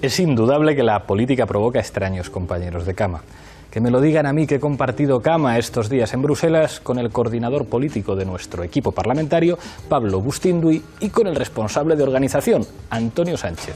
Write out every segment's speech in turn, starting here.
Es indudable que la política provoca extraños compañeros de cama. Que me lo digan a mí, que he compartido cama estos días en Bruselas con el coordinador político de nuestro equipo parlamentario, Pablo Bustinduy, y con el responsable de organización, Antonio Sánchez.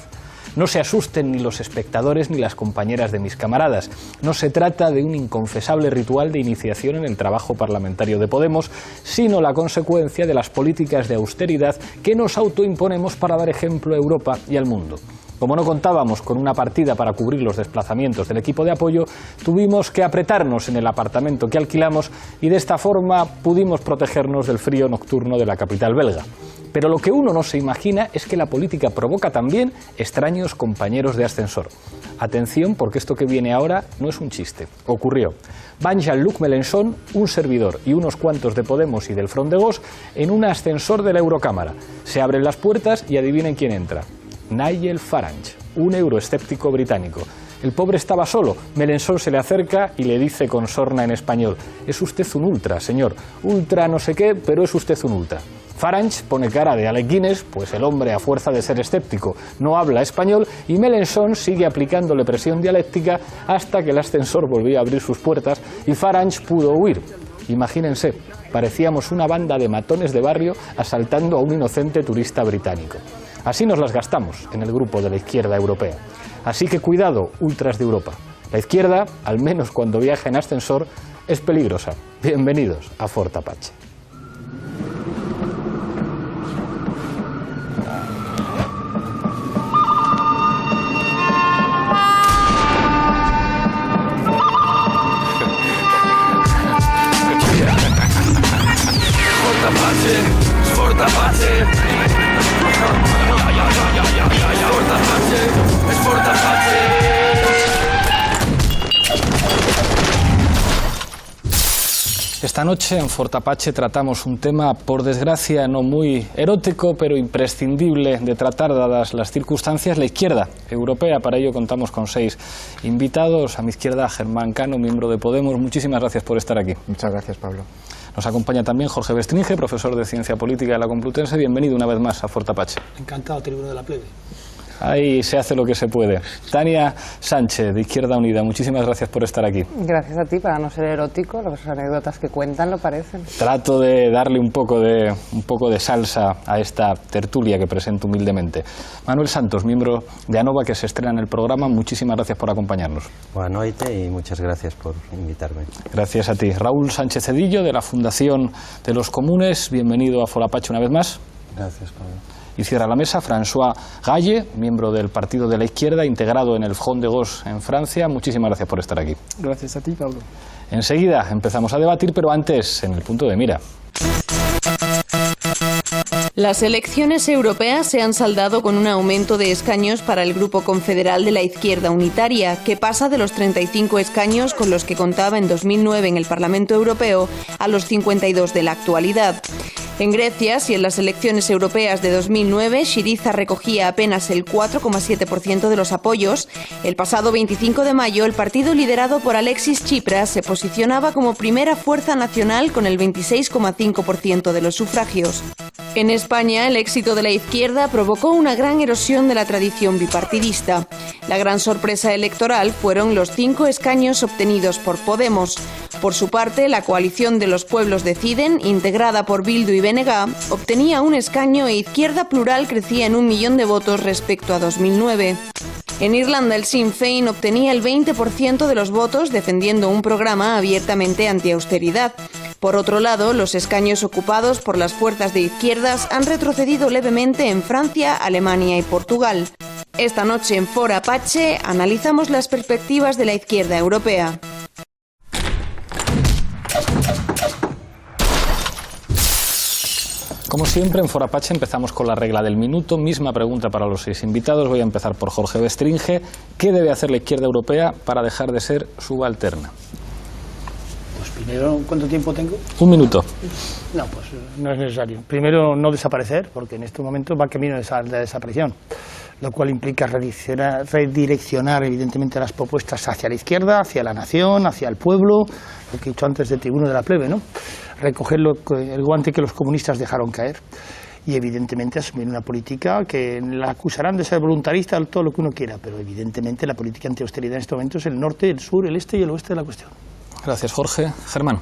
No se asusten ni los espectadores ni las compañeras de mis camaradas. No se trata de un inconfesable ritual de iniciación en el trabajo parlamentario de Podemos, sino la consecuencia de las políticas de austeridad que nos autoimponemos para dar ejemplo a Europa y al mundo. Como no contábamos con una partida para cubrir los desplazamientos del equipo de apoyo, tuvimos que apretarnos en el apartamento que alquilamos y de esta forma pudimos protegernos del frío nocturno de la capital belga. Pero lo que uno no se imagina es que la política provoca también extraños compañeros de ascensor. Atención, porque esto que viene ahora no es un chiste. Ocurrió. Van Jean-Luc Mélenchon, un servidor y unos cuantos de Podemos y del Front de Gauche en un ascensor de la Eurocámara. Se abren las puertas y adivinen quién entra. Nigel Farage, un euroescéptico británico. El pobre estaba solo. Mélenchon se le acerca y le dice con sorna en español: es usted un ultra, señor. Ultra no sé qué, pero es usted un ultra. Farage pone cara de Alec Guinness, pues el hombre, a fuerza de ser escéptico, no habla español, y Mélenchon sigue aplicándole presión dialéctica hasta que el ascensor volvió a abrir sus puertas y Farage pudo huir. Imagínense, parecíamos una banda de matones de barrio asaltando a un inocente turista británico. Así nos las gastamos en el grupo de la izquierda europea. Así que cuidado, ultras de Europa. La izquierda, al menos cuando viaja en ascensor, es peligrosa. Bienvenidos a Fort Apache. Fort Apache. Es Fort Apache. Esta noche en Fort Apache tratamos un tema, por desgracia, no muy erótico, pero imprescindible de tratar dadas las circunstancias: la izquierda europea. Para ello contamos con 6 invitados. A mi izquierda, Germán Cano, miembro de Podemos. Muchísimas gracias por estar aquí. Muchas gracias, Pablo. Nos acompaña también Jorge Bestringe, profesor de Ciencia Política de la Complutense. Bienvenido una vez más a Fort Apache. Encantado, tribuno de la plebe. Ahí se hace lo que se puede. Tania Sánchez, de Izquierda Unida, muchísimas gracias por estar aquí. Gracias a ti, para no ser erótico, las anécdotas que cuentan lo parecen. Trato de darle un poco de salsa a esta tertulia que presento humildemente. Manuel Santos, miembro de ANOVA, que se estrena en el programa, muchísimas gracias por acompañarnos. Buenas noches y muchas gracias por invitarme. Gracias a ti. Raúl Sánchez Cedillo, de la Fundación de los Comunes, bienvenido a Fort Apache una vez más. Gracias, Pablo. Y cierra la mesa François Galle, miembro del Partido de la Izquierda, integrado en el Front de Gauche en Francia. Muchísimas gracias por estar aquí. Gracias a ti, Pablo. Enseguida empezamos a debatir, pero antes, en el punto de mira. Las elecciones europeas se han saldado con un aumento de escaños para el Grupo Confederal de la Izquierda Unitaria, que pasa de los 35 escaños con los que contaba en 2009 en el Parlamento Europeo a los 52 de la actualidad. En Grecia, si en las elecciones europeas de 2009 Syriza recogía apenas el 4,7% de los apoyos, el pasado 25 de mayo el partido liderado por Alexis Tsipras se posicionaba como primera fuerza nacional con el 26,5% de los sufragios. En España, el éxito de la izquierda provocó una gran erosión de la tradición bipartidista. La gran sorpresa electoral fueron los 5 escaños obtenidos por Podemos. Por su parte, la coalición de los pueblos deciden, integrada por Bildu y BNG, obtenía un escaño e Izquierda Plural crecía en 1 millón de votos respecto a 2009. En Irlanda, el Sinn Féin obtenía el 20% de los votos defendiendo un programa abiertamente antiausteridad. Por otro lado, los escaños ocupados por las fuerzas de izquierdas han retrocedido levemente en Francia, Alemania y Portugal. Esta noche en Fort Apache analizamos las perspectivas de la izquierda europea. Como siempre, en Fort Apache empezamos con la regla del minuto. Misma pregunta para los 6 invitados. Voy a empezar por Jorge Bestringe. ¿Qué debe hacer la izquierda europea para dejar de ser subalterna? Pues primero, ¿cuánto tiempo tengo? 1 minuto. No, pues no es necesario. Primero, no desaparecer, porque en este momento va camino de desaparición, lo cual implica redireccionar evidentemente las propuestas hacia la izquierda, hacia la nación, hacia el pueblo, lo que he dicho antes de tribuno de la plebe, ¿no? Recoger el guante que los comunistas dejaron caer. y evidentemente asumir una política que la acusarán de ser voluntarista, todo lo que uno quiera, pero evidentemente la política antiausteridad en este momento es el norte, el sur, el este y el oeste de la cuestión. Gracias, Jorge. Germán.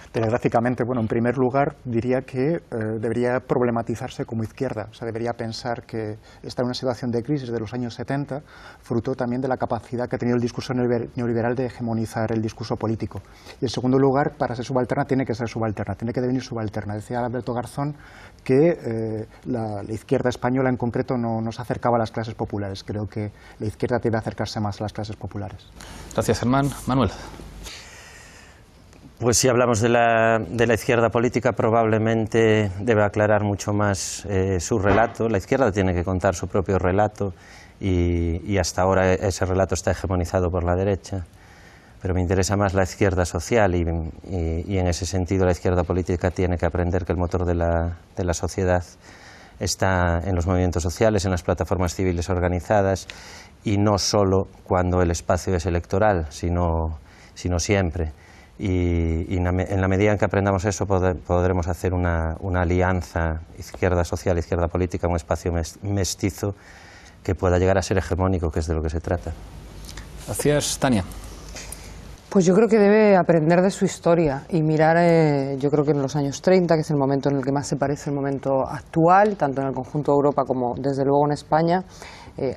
Telegráficamente, bueno, en primer lugar diría que debería problematizarse como izquierda, o sea, debería pensar que está en una situación de crisis de los años 70, fruto también de la capacidad que ha tenido el discurso neoliberal de hegemonizar el discurso político. Y en segundo lugar, para ser subalterna tiene que ser subalterna, tiene que devenir subalterna. Decía Alberto Garzón que la izquierda española en concreto no se acercaba a las clases populares. Creo que la izquierda debe acercarse más a las clases populares. Gracias, Germán. Manuel. Pues si hablamos de la izquierda política, probablemente debe aclarar mucho más su relato. La izquierda tiene que contar su propio relato y hasta ahora ese relato está hegemonizado por la derecha. Pero me interesa más la izquierda social y en ese sentido la izquierda política tiene que aprender que el motor de la sociedad está en los movimientos sociales, en las plataformas civiles organizadas y no solo cuando el espacio es electoral, sino siempre. Y en la medida en que aprendamos eso podremos hacer una alianza izquierda social, izquierda política, un espacio mestizo que pueda llegar a ser hegemónico, que es de lo que se trata. Gracias, Tania. Pues yo creo que debe aprender de su historia y mirar, yo creo que en los años 30, que es el momento en el que más se parece el momento actual, tanto en el conjunto de Europa como desde luego en España,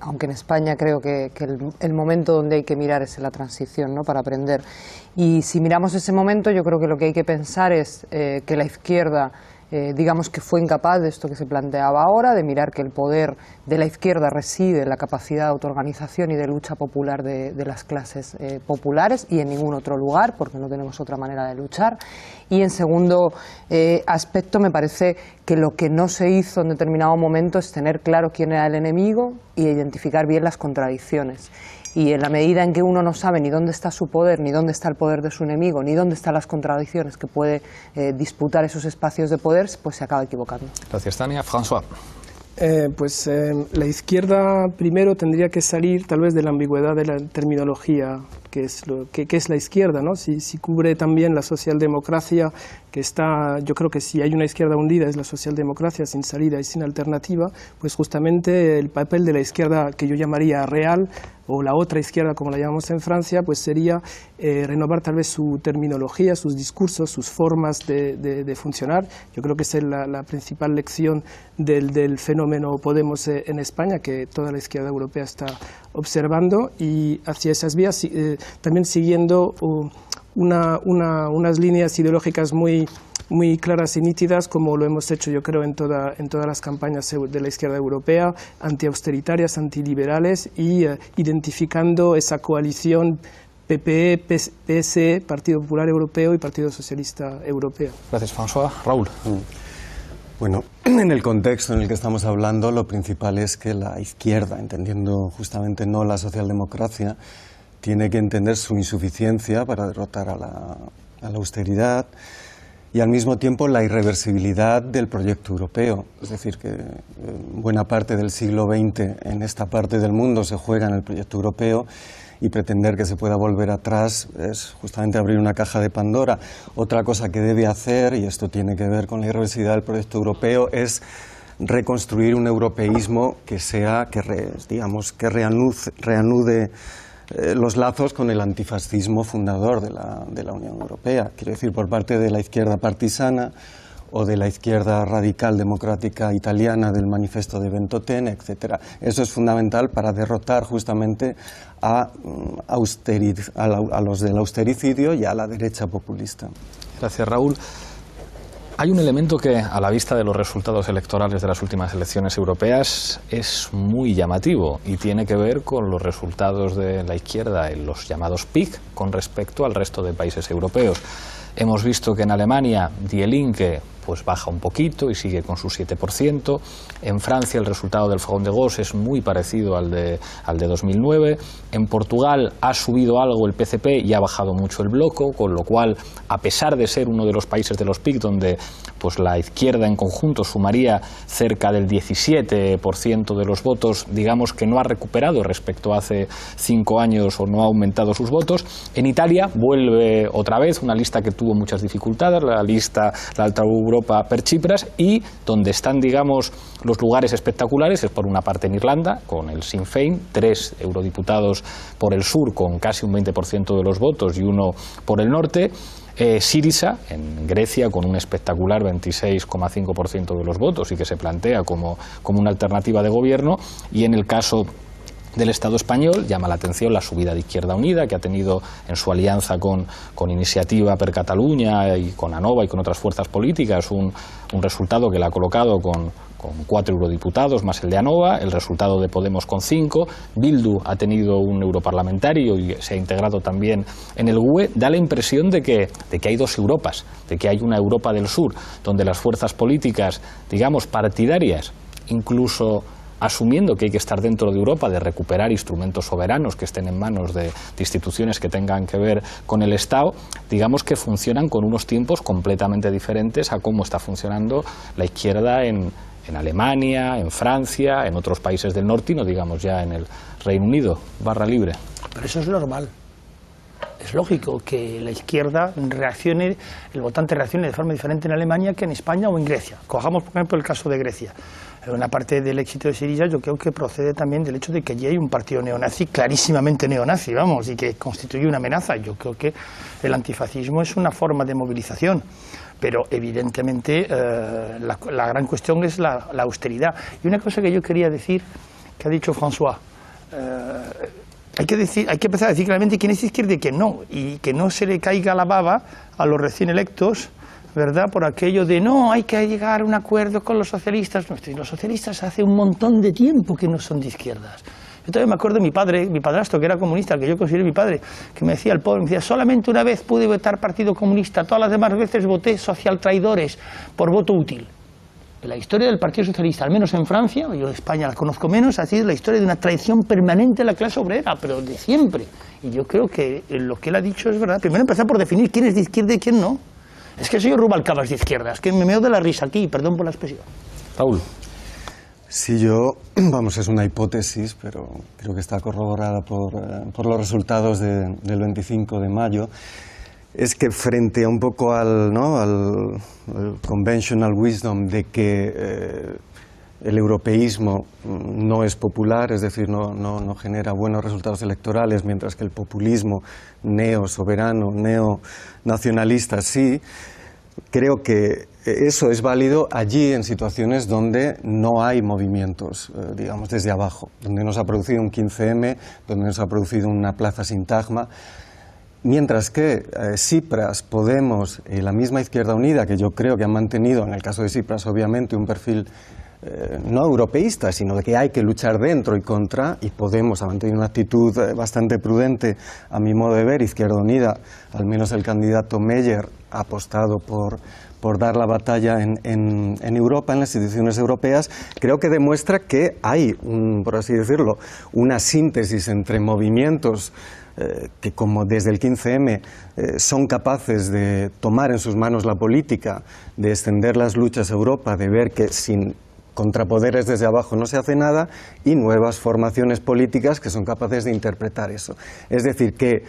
aunque en España creo que el momento donde hay que mirar es en la transición, ¿no?, para aprender. Y si miramos ese momento, yo creo que lo que hay que pensar es que la izquierda, digamos que fue incapaz de esto que se planteaba ahora, de mirar que el poder de la izquierda reside en la capacidad de autoorganización y de lucha popular de las clases populares y en ningún otro lugar, porque no tenemos otra manera de luchar. Y en segundo aspecto, me parece que lo que no se hizo en determinado momento es tener claro quién era el enemigo y identificar bien las contradicciones. Y en la medida en que uno no sabe ni dónde está su poder, ni dónde está el poder de su enemigo, ni dónde están las contradicciones que puede disputar esos espacios de poder, pues se acaba equivocando. Gracias, Tania. François. La izquierda primero tendría que salir tal vez de la ambigüedad de la terminología, que es la izquierda, ¿no? Si cubre también la socialdemocracia, que está, yo creo que si hay una izquierda hundida es la socialdemocracia sin salida y sin alternativa, pues justamente el papel de la izquierda que yo llamaría real, o la otra izquierda como la llamamos en Francia, pues sería renovar tal vez su terminología, sus discursos, sus formas de funcionar. Yo creo que esa es la principal lección del fenómeno Podemos en España, que toda la izquierda europea está observando, y hacia esas vías también siguiendo unas líneas ideológicas muy claras y nítidas, como lo hemos hecho yo creo en todas las campañas de la izquierda europea, antiausteritarias, antiliberales, y identificando esa coalición PPE, PSE, Partido Popular Europeo y Partido Socialista Europeo. Gracias, François. Raúl. Bueno, en el contexto en el que estamos hablando, lo principal es que la izquierda, entendiendo justamente no la socialdemocracia, tiene que entender su insuficiencia para derrotar a la austeridad y al mismo tiempo la irreversibilidad del proyecto europeo. Es decir, que buena parte del siglo XX en esta parte del mundo se juega en el proyecto europeo, y pretender que se pueda volver atrás es justamente abrir una caja de Pandora. Otra cosa que debe hacer, y esto tiene que ver con la irreversibilidad del proyecto europeo, es reconstruir un europeísmo que reanude los lazos con el antifascismo fundador de la Unión Europea. Quiero decir, por parte de la izquierda partisana o de la izquierda radical democrática italiana del manifiesto de Ventotene, etc. Eso es fundamental para derrotar justamente a los del austericidio y a la derecha populista. Gracias, Raúl. Hay un elemento que, a la vista de los resultados electorales de las últimas elecciones europeas, es muy llamativo y tiene que ver con los resultados de la izquierda en los llamados PIC con respecto al resto de países europeos. Hemos visto que en Alemania Die Linke pues baja un poquito y sigue con su 7%. En Francia el resultado del Front de Gauche es muy parecido al de 2009. En Portugal ha subido algo el PCP y ha bajado mucho el Bloco, con lo cual, a pesar de ser uno de los países de los PIC donde pues la izquierda en conjunto sumaría cerca del 17% de los votos, digamos que no ha recuperado respecto a hace 5 años o no ha aumentado sus votos. En Italia vuelve otra vez una lista que tuvo muchas dificultades, la lista, la Alta Europa per Tsipras, y donde están, digamos, los lugares espectaculares es por una parte en Irlanda, con el Sinn Féin, 3 eurodiputados por el sur con casi un 20% de los votos y 1 por el norte. Syriza en Grecia con un espectacular 26,5% de los votos y que se plantea como una alternativa de gobierno, y en el caso del Estado español llama la atención la subida de Izquierda Unida, que ha tenido en su alianza con Iniciativa per Catalunya y con Anova y con otras fuerzas políticas un resultado que la ha colocado con 4 eurodiputados más el de Anova, el resultado de Podemos con 5, Bildu ha tenido un europarlamentario y se ha integrado también en el GUE. Da la impresión de que hay 2 Europas, de que hay una Europa del Sur, donde las fuerzas políticas, digamos, partidarias, incluso asumiendo que hay que estar dentro de Europa, de recuperar instrumentos soberanos que estén en manos de instituciones que tengan que ver con el Estado, digamos que funcionan con unos tiempos completamente diferentes a cómo está funcionando la izquierda en Alemania, en Francia, en otros países del norte y no digamos ya en el Reino Unido. Barra libre. Pero eso es normal. Es lógico que la izquierda reaccione, el votante reaccione de forma diferente en Alemania que en España o en Grecia. Cojamos, por ejemplo, el caso de Grecia. Una parte del éxito de Syriza yo creo que procede también del hecho de que allí hay un partido neonazi, clarísimamente neonazi, vamos, y que constituye una amenaza. Yo creo que el antifascismo es una forma de movilización. Pero evidentemente la gran cuestión es la austeridad. Y una cosa que yo quería decir, que ha dicho François, hay que empezar a decir claramente quién es izquierda y quién no, y que no se le caiga la baba a los recién electos, ¿verdad?, por aquello de no, hay que llegar a un acuerdo con los socialistas. Los socialistas hace un montón de tiempo que no son de izquierdas. Yo todavía me acuerdo de mi padrastro, que era comunista, que yo considero mi padre, que me decía, el pobre, me decía, solamente una vez pude votar Partido Comunista, todas las demás veces voté social traidores por voto útil. La historia del Partido Socialista, al menos en Francia, yo en España la conozco menos, ha sido la historia de una traición permanente de la clase obrera, pero de siempre. Y yo creo que lo que él ha dicho es verdad. Primero empezar por definir quién es de izquierda y quién no. Es que soy Rubalcaba de izquierda, es que me meo de la risa aquí, perdón por la expresión. Raúl. Sí, vamos, es una hipótesis, pero creo que está corroborada por los resultados del 25 de mayo, es que frente a un poco al conventional wisdom de que el europeísmo no es popular, es decir, no genera buenos resultados electorales, mientras que el populismo neo-soberano, neo-nacionalista sí, creo que eso es válido allí en situaciones donde no hay movimientos, digamos, desde abajo, donde no se ha producido un 15M, donde no se ha producido una plaza sintagma, mientras que Tsipras, Podemos y la misma Izquierda Unida, que yo creo que han mantenido, en el caso de Tsipras obviamente, un perfil no europeísta, sino de que hay que luchar dentro y contra, y Podemos ha mantenido una actitud bastante prudente, a mi modo de ver. Izquierda Unida, al menos el candidato Meyer, ha apostado por dar la batalla en Europa, en las instituciones europeas. Creo que demuestra que hay, por así decirlo, una síntesis entre movimientos que, como desde el 15M, son capaces de tomar en sus manos la política, de extender las luchas a Europa, de ver que sin contrapoderes desde abajo no se hace nada, y nuevas formaciones políticas que son capaces de interpretar eso. Es decir, que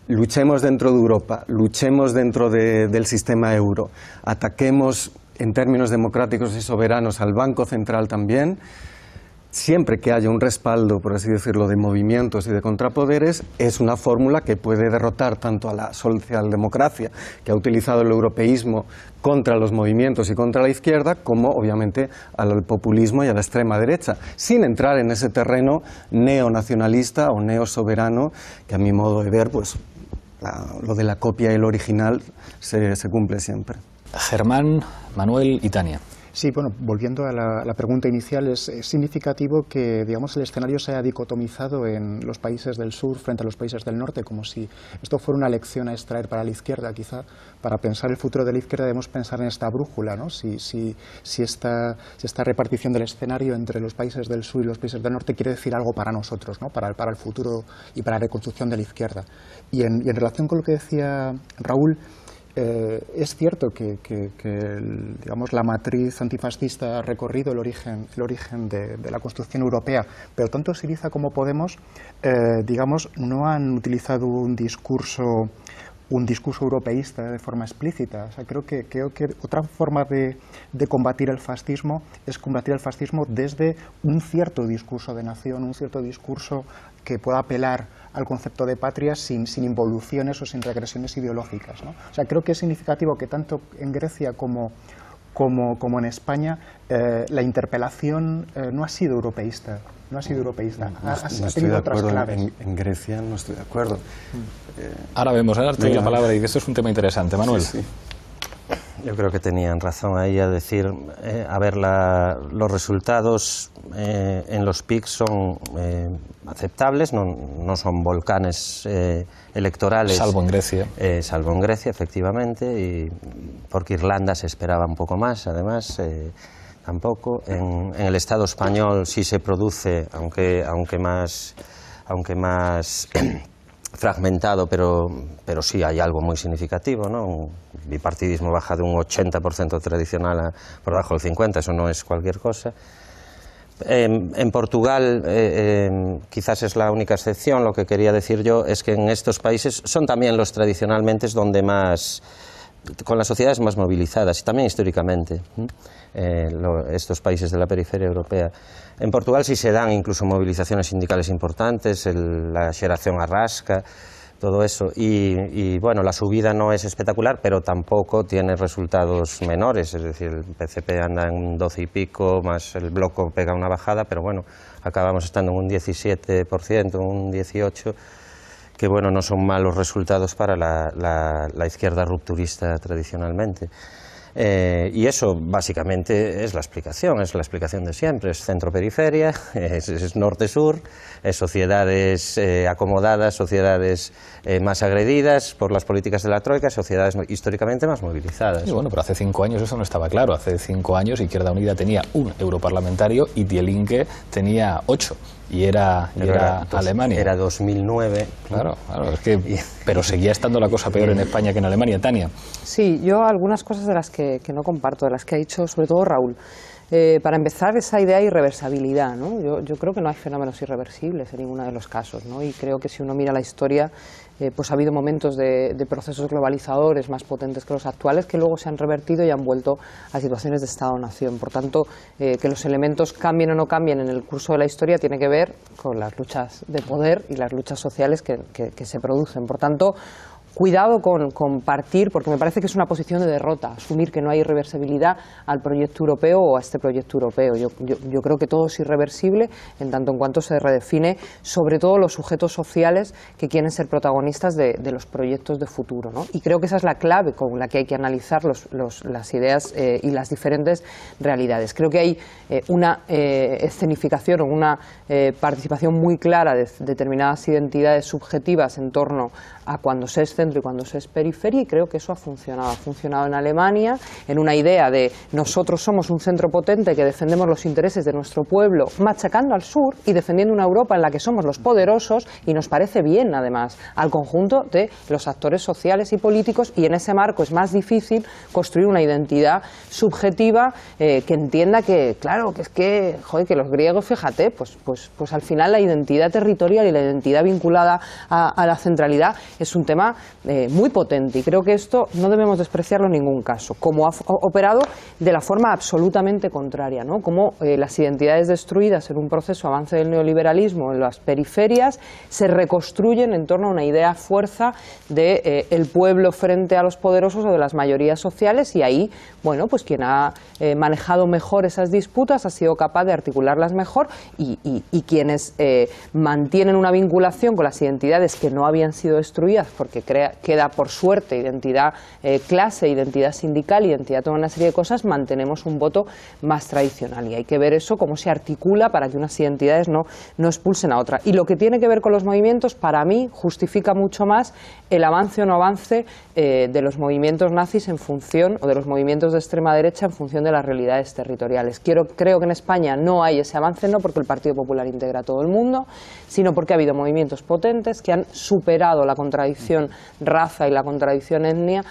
luchemos dentro de Europa, luchemos dentro del sistema euro, ataquemos en términos democráticos y soberanos al Banco Central también, siempre que haya un respaldo, por así decirlo, de movimientos y de contrapoderes, es una fórmula que puede derrotar tanto a la socialdemocracia, que ha utilizado el europeísmo contra los movimientos y contra la izquierda, como obviamente al populismo y a la extrema derecha, sin entrar en ese terreno neonacionalista o neosoberano, que a mi modo de ver, pues lo de la copia y el original se cumple siempre. Germán, Manuel y Tania. Sí, bueno, volviendo a la pregunta inicial, es significativo que, digamos, el escenario se haya dicotomizado en los países del sur frente a los países del norte, como si esto fuera una lección a extraer para la izquierda. Quizá para pensar el futuro de la izquierda debemos pensar en esta brújula, ¿no? Si esta repartición del escenario entre los países del sur y los países del norte quiere decir algo para nosotros, ¿no? Para el futuro y para la reconstrucción de la izquierda. Y en relación con lo que decía Raúl, es cierto que digamos, la matriz antifascista ha recorrido el origen de la construcción europea, pero tanto Syriza como Podemos digamos, no han utilizado un discurso un discurso europeísta de forma explícita. O sea, creo que otra forma de combatir el fascismo es combatir el fascismo desde un cierto discurso de nación, un cierto discurso que pueda apelar al concepto de patria sin involuciones o sin regresiones ideológicas, ¿no? O sea, creo que es significativo que tanto en Grecia como en España la interpelación no ha sido europeísta. No ha sido europeísta. No estoy de acuerdo en Grecia, no estoy de acuerdo. Ahora vemos, ahora te doy la palabra y esto es un tema interesante. Manuel. Sí. Yo creo que tenían razón ahí a decir, a ver, los resultados en los PIC son aceptables, no son volcanes electorales. Salvo en Grecia. Salvo en Grecia, efectivamente, y porque Irlanda se esperaba un poco más, además, tampoco. En el Estado español sí se produce, aunque más fragmentado, pero sí hay algo muy significativo, ¿no? Un bipartidismo baja de un 80% tradicional por debajo del 50%, eso no es cualquier cosa. En Portugal quizás es la única excepción. Lo que quería decir yo es que en estos países son también los tradicionalmente donde más, con las sociedades más movilizadas, y también históricamente, estos países de la periferia europea. En Portugal sí se dan incluso movilizaciones sindicales importantes, la xeración arrasca, todo eso, y bueno, la subida no es espectacular, pero tampoco tiene resultados menores, es decir, el PCP anda en 12 y pico, más el Bloco pega una bajada, pero bueno, acabamos estando en un 17%, un 18%, que bueno, no son malos resultados para la izquierda rupturista tradicionalmente. Y eso básicamente es la explicación de siempre, es centro-periferia, es norte-sur, es sociedades acomodadas, sociedades más agredidas por las políticas de la Troika, sociedades históricamente más movilizadas. Y bueno, pero hace 5 años eso no estaba claro. Hace 5 años Izquierda Unida tenía un europarlamentario y Die Linke tenía 8. Y era Alemania. Era 2009. Claro, es que, pero seguía estando la cosa peor en España que en Alemania. Tania. Sí, yo algunas cosas de las que no comparto, de las que ha dicho sobre todo Raúl. Para empezar, esa idea de irreversibilidad, ¿no? Yo creo que no hay fenómenos irreversibles en ninguno de los casos, ¿no? Y creo que si uno mira la historia, pues ha habido momentos de procesos globalizadores más potentes que los actuales que luego se han revertido y han vuelto a situaciones de Estado-nación. Por tanto, que los elementos cambien o no cambien en el curso de la historia tiene que ver con las luchas de poder y las luchas sociales que se producen. Por tanto, cuidado con partir, porque me parece que es una posición de derrota, asumir que no hay irreversibilidad al proyecto europeo o a este proyecto europeo. Yo creo que todo es irreversible en tanto en cuanto se redefine sobre todo los sujetos sociales que quieren ser protagonistas de los proyectos de futuro, ¿no? Y creo que esa es la clave con la que hay que analizar las ideas y las diferentes realidades. Creo que hay una escenificación o una participación muy clara de determinadas identidades subjetivas en torno a cuando se es centro y cuando se es periferia, y creo que eso ha funcionado en Alemania, en una idea de nosotros somos un centro potente que defendemos los intereses de nuestro pueblo, machacando al sur y defendiendo una Europa en la que somos los poderosos, y nos parece bien además al conjunto de los actores sociales y políticos, y en ese marco es más difícil construir una identidad subjetiva que entienda que, claro, que es que, joder, que los griegos, fíjate, pues al final la identidad territorial y la identidad vinculada a la centralidad es un tema muy potente, y creo que esto no debemos despreciarlo en ningún caso, como ha operado de la forma absolutamente contraria, ¿no? Como las identidades destruidas en un proceso de avance del neoliberalismo en las periferias se reconstruyen en torno a una idea fuerza de el pueblo frente a los poderosos o de las mayorías sociales, y ahí, bueno, pues quien ha manejado mejor esas disputas ha sido capaz de articularlas mejor, y quienes mantienen una vinculación con las identidades que no habían sido destruidas, porque queda por suerte identidad clase, identidad sindical, identidad toda una serie de cosas, mantenemos un voto más tradicional, y hay que ver eso cómo se articula para que unas identidades no expulsen a otra. Y lo que tiene que ver con los movimientos, para mí justifica mucho más el avance o no avance de los movimientos nazis en función, o de los movimientos de extrema derecha en función de las realidades territoriales. Creo que en España no hay ese avance, no porque el Partido Popular integra a todo el mundo, sino porque ha habido movimientos potentes que han superado la contradicción raza y la contradicción étnica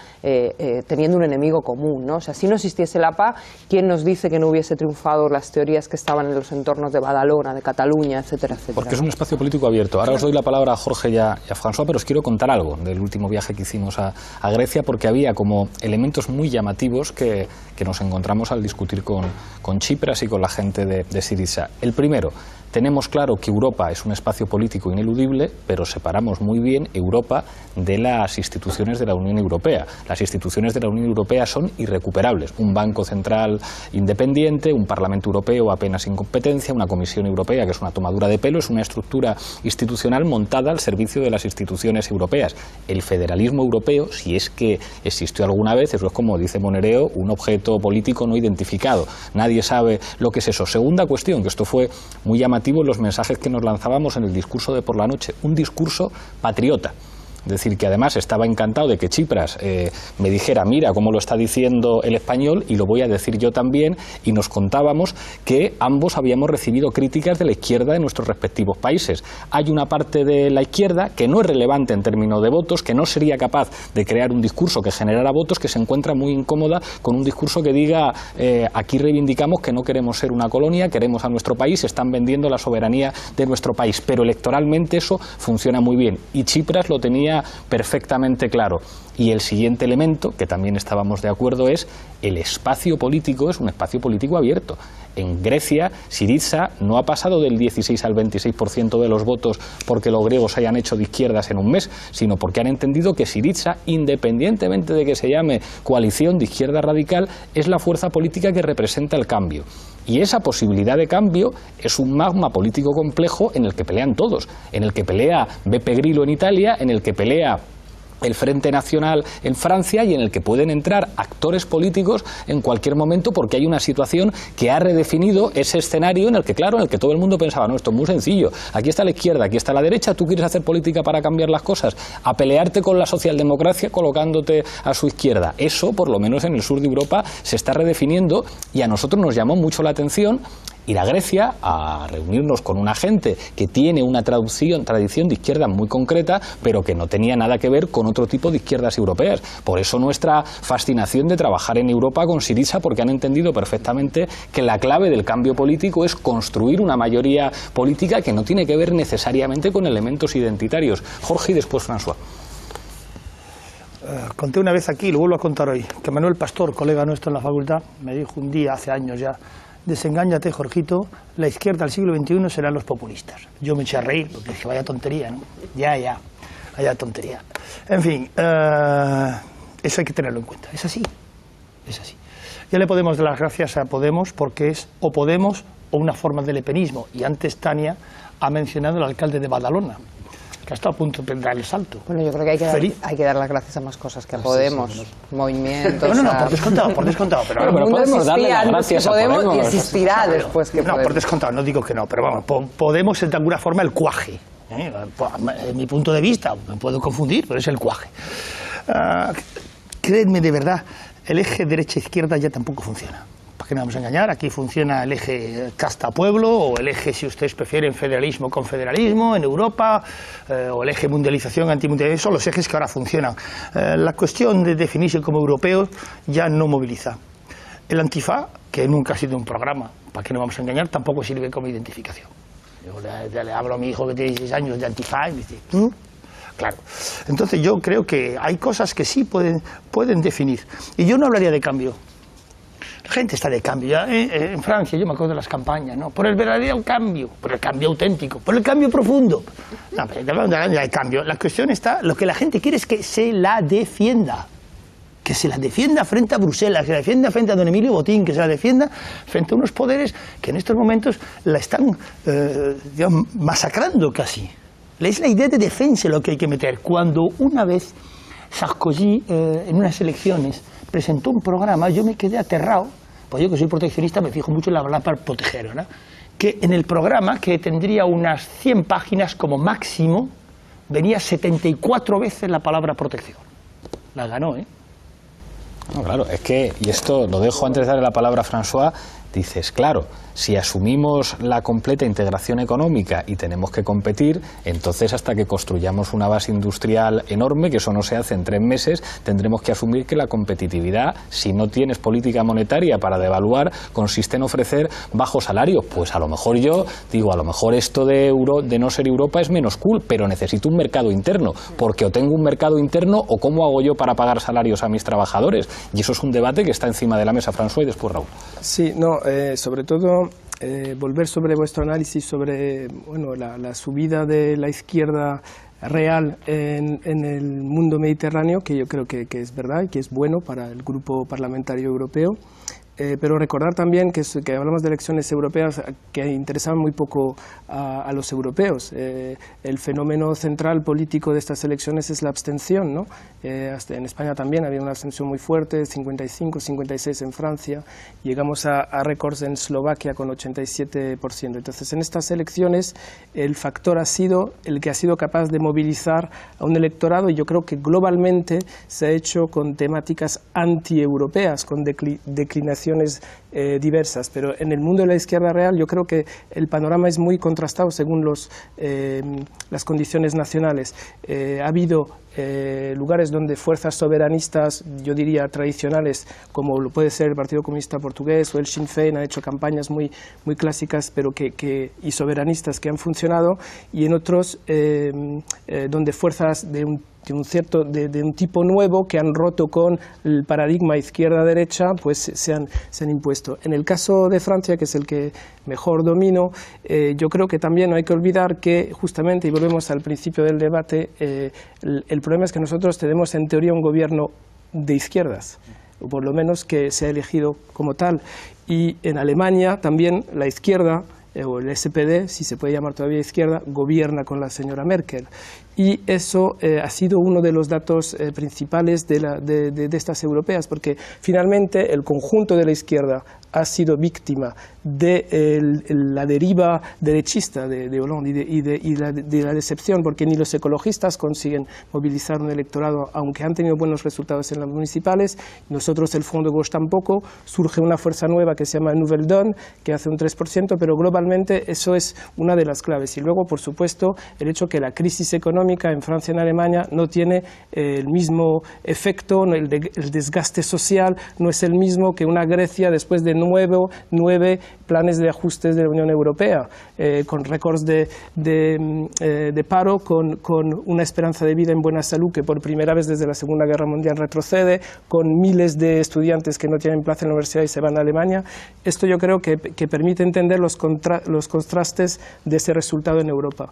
teniendo un enemigo común, ¿no? O sea, si no existiese la paz, ¿quién nos dice que no hubiese triunfado las teorías que estaban en los entornos de Badalona, de Cataluña, etcétera, etcétera? Porque es un espacio político abierto. Ahora os doy la palabra a Jorge y a François, pero os quiero contar algo del último viaje que hicimos a Grecia, porque había como elementos muy llamativos que nos encontramos al discutir con Tsipras y con la gente de Syriza. El primero, tenemos claro que Europa es un espacio político ineludible, pero separamos muy bien Europa de las instituciones de la Unión Europea. Las instituciones de la Unión Europea son irrecuperables. Un Banco Central independiente, un Parlamento Europeo apenas sin competencia, una Comisión Europea que es una tomadura de pelo, es una estructura institucional montada al servicio de las instituciones europeas. El federalismo europeo, si es que existió alguna vez, eso es como dice Monereo, un objeto político no identificado. Nadie sabe lo que es eso. Segunda cuestión, que esto fue muy llamativo en los mensajes que nos lanzábamos en el discurso de por la noche, un discurso patriota. Es decir, que además estaba encantado de que Tsipras me dijera, mira cómo lo está diciendo el español y lo voy a decir yo también, y nos contábamos que ambos habíamos recibido críticas de la izquierda de nuestros respectivos países. Hay una parte de la izquierda que no es relevante en términos de votos, que no sería capaz de crear un discurso que generara votos, que se encuentra muy incómoda con un discurso que diga aquí reivindicamos que no queremos ser una colonia, queremos a nuestro país, están vendiendo la soberanía de nuestro país, pero electoralmente eso funciona muy bien, y Tsipras lo tenía perfectamente claro. Y el siguiente elemento, que también estábamos de acuerdo, es el espacio político es un espacio político abierto. En Grecia, Syriza no ha pasado del 16 al 26% de los votos porque los griegos hayan hecho de izquierdas en un mes, sino porque han entendido que Syriza, independientemente de que se llame coalición de izquierda radical, es la fuerza política que representa el cambio. Y esa posibilidad de cambio es un magma político complejo en el que pelean todos, en el que pelea Beppe Grillo en Italia, en el que pelea el Frente Nacional en Francia y en el que pueden entrar actores políticos en cualquier momento, porque hay una situación que ha redefinido ese escenario en el que, claro, en el que todo el mundo pensaba, no, esto es muy sencillo, aquí está la izquierda, aquí está la derecha, tú quieres hacer política para cambiar las cosas, a pelearte con la socialdemocracia colocándote a su izquierda. Eso, por lo menos en el sur de Europa, se está redefiniendo, y a nosotros nos llamó mucho la atención ir a Grecia a reunirnos con una gente que tiene una tradición de izquierda muy concreta, pero que no tenía nada que ver con otro tipo de izquierdas europeas. Por eso nuestra fascinación de trabajar en Europa con Syriza, porque han entendido perfectamente que la clave del cambio político es construir una mayoría política que no tiene que ver necesariamente con elementos identitarios. Jorge y después François. Conté una vez aquí, lo vuelvo a contar hoy, que Manuel Pastor, colega nuestro en la facultad, me dijo un día, hace años ya, desengáñate, Jorgito, la izquierda del siglo XXI serán los populistas. Yo me eché a reír, porque dije, vaya tontería, ¿no? Vaya tontería. En fin, eso hay que tenerlo en cuenta. Es así, es así. Ya le podemos dar las gracias a Podemos porque es o Podemos o una forma de lepenismo. Y antes Tania ha mencionado al alcalde de Badalona, que ha estado a punto de dar el salto. Bueno, yo creo que hay que dar las gracias a más cosas que a Podemos, movimientos... No, por descontado. Pero podemos darle las gracias a Podemos. Y existirá después que Podemos. No, por descontado, no digo que no, pero vamos, Podemos es de alguna forma el cuaje. En mi punto de vista, me puedo confundir, pero es el cuaje. Créedme de verdad, el eje derecha-izquierda ya tampoco funciona. ¿Para qué nos vamos a engañar? Aquí funciona el eje casta-pueblo, o el eje, si ustedes prefieren, federalismo-confederalismo en Europa, o el eje mundialización-antimundialización, son los ejes que ahora funcionan. La cuestión de definirse como europeos ya no moviliza. El Antifa, que nunca ha sido un programa, ¿para qué nos vamos a engañar?, tampoco sirve como identificación. Yo le hablo a mi hijo que tiene 16 años de Antifa y me dice, claro. Entonces yo creo que hay cosas que sí pueden definir. Y yo no hablaría de cambio. La gente está de cambio. Ya, en Francia, yo me acuerdo de las campañas, ¿no? Por el verdadero cambio, por el cambio auténtico, por el cambio profundo. No, pero de cambio. La cuestión está, lo que la gente quiere es que se la defienda. Que se la defienda frente a Bruselas, que se la defienda frente a don Emilio Botín, que se la defienda frente a unos poderes que en estos momentos la están digamos, masacrando casi. Es la idea de defensa lo que hay que meter. Cuando una vez Sarkozy, en unas elecciones, presentó un programa, yo me quedé aterrado, pues yo que soy proteccionista me fijo mucho en la palabra proteger, ¿verdad? Que en el programa, que tendría unas 100 páginas como máximo, venía 74 veces la palabra protección. La ganó, ¿eh? No, claro, es que, y esto lo dejo antes de darle la palabra a François, dices, claro, si asumimos la completa integración económica y tenemos que competir, entonces hasta que construyamos una base industrial enorme, que eso no se hace en 3 meses, tendremos que asumir que la competitividad, si no tienes política monetaria para devaluar, consiste en ofrecer bajos salarios. Pues a lo mejor yo digo, a lo mejor esto de no ser Europa es menos cool, pero necesito un mercado interno, porque o tengo un mercado interno o cómo hago yo para pagar salarios a mis trabajadores. Y eso es un debate que está encima de la mesa, François, y después Raúl. Sí, no, sobre todo volver sobre vuestro análisis sobre la subida de la izquierda real en el mundo mediterráneo, que yo creo que es verdad y que es bueno para el grupo parlamentario europeo. Pero recordar también que hablamos de elecciones europeas que interesaban muy poco a los europeos. El fenómeno central político de estas elecciones es la abstención, ¿no? Hasta en España también había una abstención muy fuerte, 55, 56 en Francia, llegamos a récords en Eslovaquia con 87%. Entonces, en estas elecciones el factor ha sido el que ha sido capaz de movilizar a un electorado, y yo creo que globalmente se ha hecho con temáticas anti-europeas, con declinación diversas, pero en el mundo de la izquierda real yo creo que el panorama es muy contrastado según las condiciones nacionales. Ha habido lugares donde fuerzas soberanistas, yo diría tradicionales, como lo puede ser el Partido Comunista Portugués o el Sinn Féin, han hecho campañas muy clásicas pero y soberanistas que han funcionado, y en otros donde fuerzas de un tipo nuevo que han roto con el paradigma izquierda-derecha, pues se han impuesto. En el caso de Francia, que es el que mejor domino, yo creo que también no hay que olvidar que justamente, y volvemos al principio del debate, el problema es que nosotros tenemos en teoría un gobierno de izquierdas, o por lo menos que se ha elegido como tal, y en Alemania también la izquierda, o el SPD, si se puede llamar todavía izquierda, gobierna con la señora Merkel. Y eso ha sido uno de los datos principales de estas europeas, porque finalmente el conjunto de la izquierda ha sido víctima de la deriva derechista de Hollande y de la decepción, porque ni los ecologistas consiguen movilizar un electorado, aunque han tenido buenos resultados en las municipales. Nosotros, el Front de Gauche, tampoco. Surge una fuerza nueva que se llama Nouvelle Donne, que hace un 3%, pero globalmente eso es una de las claves. Y luego, por supuesto, el hecho que la crisis económica en Francia y en Alemania no tiene el mismo efecto, el desgaste social no es el mismo que una Grecia después de 9 planes de ajustes de la Unión Europea, con récords de paro, con una esperanza de vida en buena salud que por primera vez desde la Segunda Guerra Mundial retrocede, con miles de estudiantes que no tienen plaza en la universidad y se van a Alemania. Esto yo creo que permite entender los contrastes de ese resultado en Europa.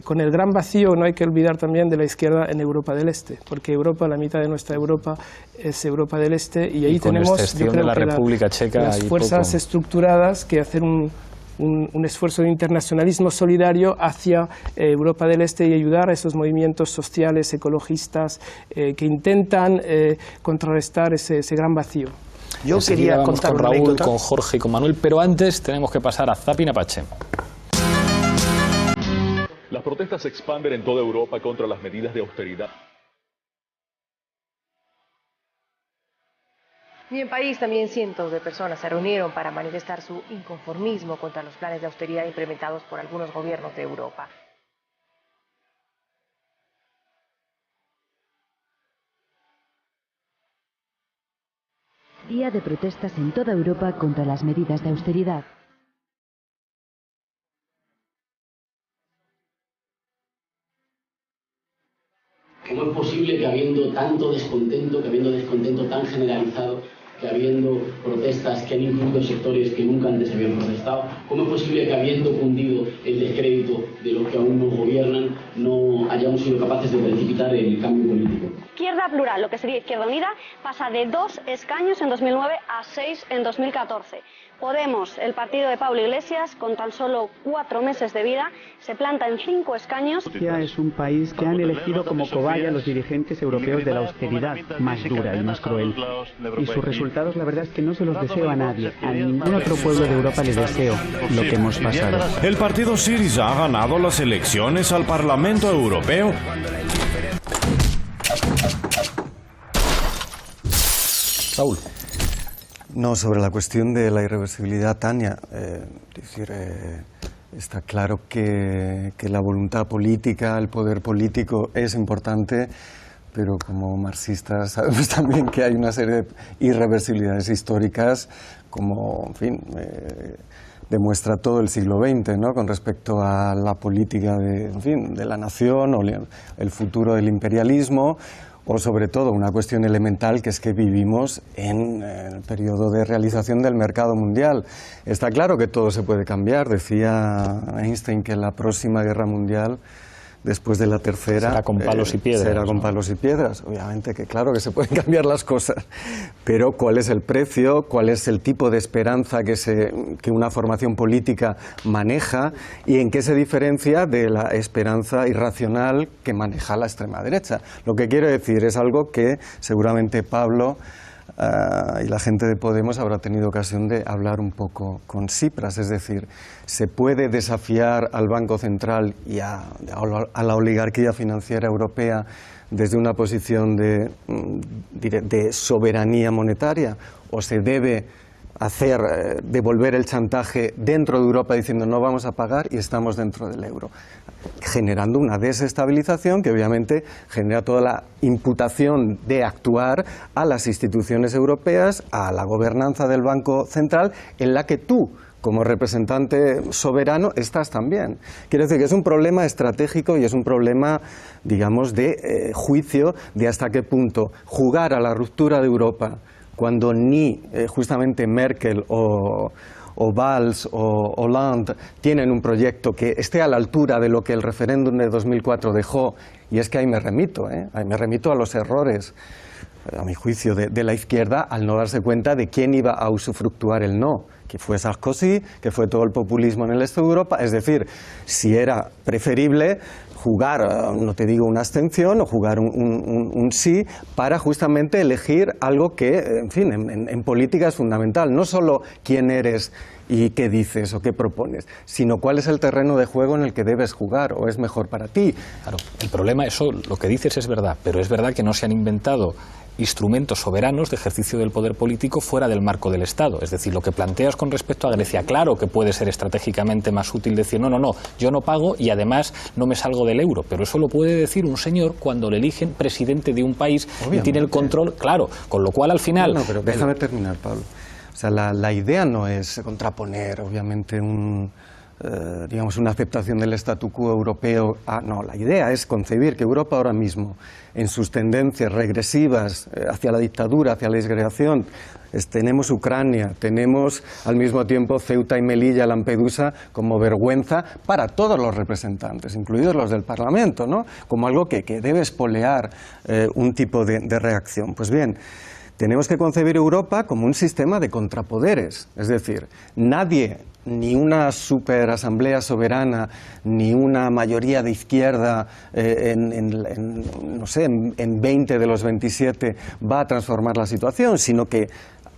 Con el gran vacío no hay que olvidar también de la izquierda en Europa del Este, porque Europa, la mitad de nuestra Europa es Europa del Este, y ahí tenemos, yo creo, la República Checa, las fuerzas estructuradas que hacen un esfuerzo de internacionalismo solidario hacia Europa del Este y ayudar a esos movimientos sociales, ecologistas, que intentan contrarrestar ese gran vacío. Yo quería contar con Raúl, anécdota, con Jorge y con Manuel, pero antes tenemos que pasar a Zapin Apache. Las protestas se expanden en toda Europa contra las medidas de austeridad. Y en París también cientos de personas se reunieron para manifestar su inconformismo contra los planes de austeridad implementados por algunos gobiernos de Europa. Día de protestas en toda Europa contra las medidas de austeridad. ¿Cómo es posible que habiendo tanto descontento, tan generalizado, que habiendo protestas que han incluido sectores que nunca antes habían protestado, cómo es posible que habiendo cundido el descrédito de los que aún nos gobiernan, no hayamos sido capaces de precipitar el cambio político? Izquierda Plural, lo que sería Izquierda Unida, pasa de 2 escaños en 2009 a 6 en 2014. Podemos, el partido de Pablo Iglesias, con tan solo 4 meses de vida, se planta en 5 escaños. Rusia es un país que han elegido como cobaya a los dirigentes europeos de la austeridad más dura y más cruel. Y sus resultados, la verdad es que no se los deseo a nadie. A ningún otro pueblo de Europa les deseo lo que hemos pasado. El partido Syriza ha ganado las elecciones al Parlamento Europeo. Raúl. No, sobre la cuestión de la irreversibilidad, Tania, está claro que la voluntad política, el poder político es importante, pero como marxistas sabemos también que hay una serie de irreversibilidades históricas, como, en fin, demuestra todo el siglo XX, ¿no?, con respecto a la política de la nación o el futuro del imperialismo, o sobre todo una cuestión elemental, que es que vivimos en el periodo de realización del mercado mundial. Está claro que todo se puede cambiar. Decía Einstein que la próxima guerra mundial, después de la tercera, será con palos y piedras. Será con palos y piedras. Obviamente que claro que se pueden cambiar las cosas, pero ¿cuál es el precio? ¿Cuál es el tipo de esperanza que una formación política maneja? ¿Y en qué se diferencia de la esperanza irracional que maneja la extrema derecha? Lo que quiero decir es algo que seguramente Pablo y la gente de Podemos habrá tenido ocasión de hablar un poco con Tsipras, es decir, se puede desafiar al Banco Central y a la oligarquía financiera europea desde una posición de soberanía monetaria, o se debe devolver el chantaje dentro de Europa diciendo no vamos a pagar y estamos dentro del euro, generando una desestabilización que obviamente genera toda la imputación de actuar a las instituciones europeas, a la gobernanza del Banco Central, en la que tú, como representante soberano, estás también. Quiero decir que es un problema estratégico y es un problema, digamos, de juicio de hasta qué punto jugar a la ruptura de Europa cuando ni justamente Merkel o Valls o Hollande tienen un proyecto que esté a la altura de lo que el referéndum de 2004 dejó, y es que ahí me remito a los errores, a mi juicio, de la izquierda al no darse cuenta de quién iba a usufructuar el no, que fue Sarkozy, que fue todo el populismo en el este de Europa. Es decir, si era preferible jugar, no te digo una abstención, o jugar un sí, para justamente elegir algo que, en fin, en política es fundamental. No solo quién eres y qué dices o qué propones, sino cuál es el terreno de juego en el que debes jugar o es mejor para ti. Claro, el problema, eso, lo que dices es verdad, pero es verdad que no se han inventado instrumentos soberanos de ejercicio del poder político fuera del marco del Estado. Es decir, lo que planteas con respecto a Grecia, claro que puede ser estratégicamente más útil decir no, yo no pago y además no me salgo del euro, pero eso lo puede decir un señor cuando le eligen presidente de un país. Obviamente. Y tiene el control, claro, con lo cual al final... No, pero déjame terminar, Pablo. O sea, la idea no es contraponer, obviamente, digamos, una aceptación del statu quo europeo. No, la idea es concebir que Europa ahora mismo, en sus tendencias regresivas hacia la dictadura, hacia la disgregación, tenemos Ucrania, tenemos al mismo tiempo Ceuta y Melilla, Lampedusa, como vergüenza para todos los representantes, incluidos los del Parlamento, ¿no?, como algo que debe espolear un tipo de reacción. Pues bien, tenemos que concebir Europa como un sistema de contrapoderes, es decir, nadie, ni una superasamblea soberana, ni una mayoría de izquierda no sé, en 20 de los 27 va a transformar la situación, sino que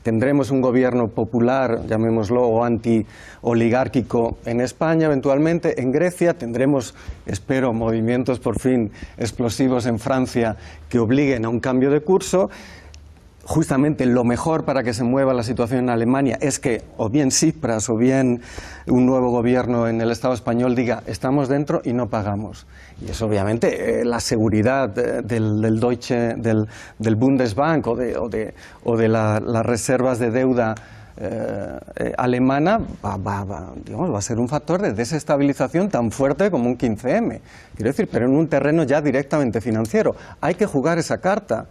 tendremos un gobierno popular, llamémoslo, o anti-oligárquico en España eventualmente, en Grecia tendremos, espero, movimientos por fin explosivos en Francia que obliguen a un cambio de curso. Justamente lo mejor para que se mueva la situación en Alemania es que o bien Tsipras o bien un nuevo gobierno en el Estado español diga estamos dentro y no pagamos. Y eso obviamente la seguridad del Bundesbank o de las reservas de deuda alemana va a ser un factor de desestabilización tan fuerte como un 15M. Quiero decir, pero en un terreno ya directamente financiero. Hay que jugar esa carta.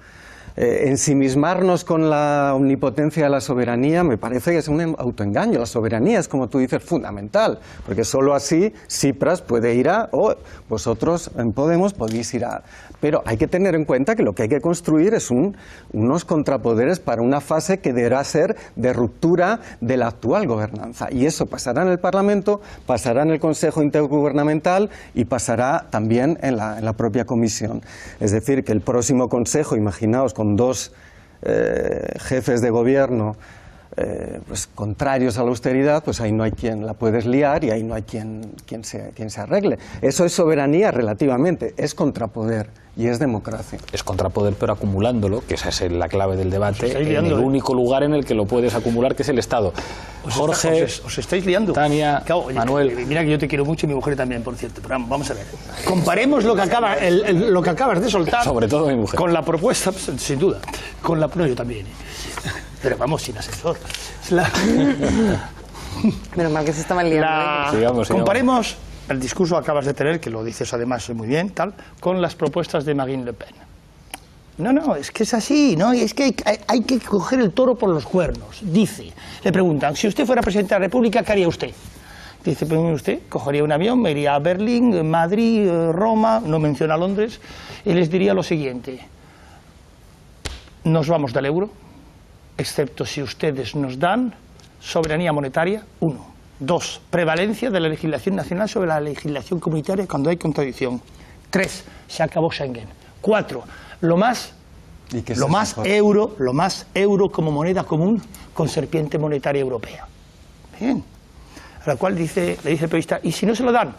Ensimismarnos con la omnipotencia de la soberanía me parece que es un autoengaño. La soberanía es, como tú dices, fundamental, porque solo así Tsipras puede ir o vosotros en Podemos podéis ir a... Pero hay que tener en cuenta que lo que hay que construir es unos contrapoderes para una fase que deberá ser de ruptura de la actual gobernanza. Y eso pasará en el Parlamento, pasará en el Consejo Intergubernamental y pasará también en la propia Comisión. Es decir, que el próximo Consejo, imaginaos, con dos jefes de gobierno pues contrarios a la austeridad, pues ahí no hay quien la puedes liar y ahí no hay quien se arregle. Eso es soberanía relativamente, es contrapoder y es democracia. Es contrapoder, pero acumulándolo, que esa es la clave del debate, en liando, el único lugar en el que lo puedes acumular, que es el Estado. Jorge, os estáis liando. Tania, Manuel. Mira que yo te quiero mucho y mi mujer también, por cierto. Pero vamos a ver. Comparemos lo que lo que acabas de soltar. Sobre todo mi mujer. Con la propuesta, sin duda. No, yo también. Pero vamos, sin asesor. Menos mal que se estaban liando. Sigamos. Comparemos el discurso que acabas de tener, que lo dices además muy bien, con las propuestas de Marine Le Pen. No, es que es así, ¿no? Es que hay que coger el toro por los cuernos. Dice, le preguntan, si usted fuera presidente de la República, ¿qué haría usted? Dice, pues usted cogería un avión, me iría a Berlín, Madrid, Roma, no menciona Londres, y les diría lo siguiente: nos vamos del euro, excepto si ustedes nos dan soberanía monetaria, 1. 2. Prevalencia de la legislación nacional sobre la legislación comunitaria cuando hay contradicción. 3. Se acabó Schengen. 4. Lo más euro como moneda común con serpiente monetaria europea. Bien. A la cual le dice el periodista, ¿y si no se lo dan?